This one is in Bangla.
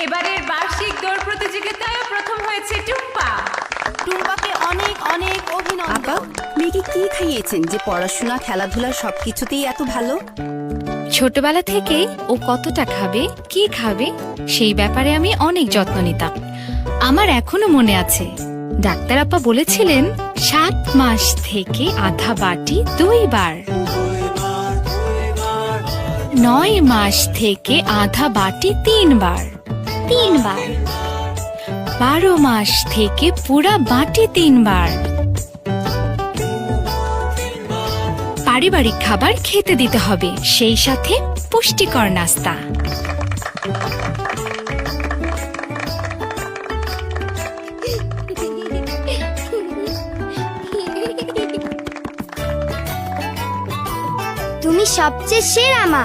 এবারের বার্ষিক দৌড় প্রতিযোগিতায় প্রথম হয়েছে টুম্পা। টুম্পাকে অনেক অনেক আপা, অভিনন্দন। মেয়েকে কি খাইয়েছেন যে পড়াশোনা খেলাধুলা সবকিছুতেই এত ভালো? ছোটবেলা থেকে ও কতটা খাবে, কি খাবে, সেই ব্যাপারে আমি অনেক যত্ন নিতাম। আমার এখনো মনে আছে, ডাক্তার আপা বলেছিলেন 7 মাস থেকে আধা বাটি 2 বার, 9 মাস থেকে আধা বাটি 3 বার, 12 মাস থেকে পুরা বাটি 3 বার। পারিবারিক খাবার খেতে দিতে হবে, সেই সাথে পুষ্টিকর নাস্তা। তুমি সবচেয়ে সেরা মা।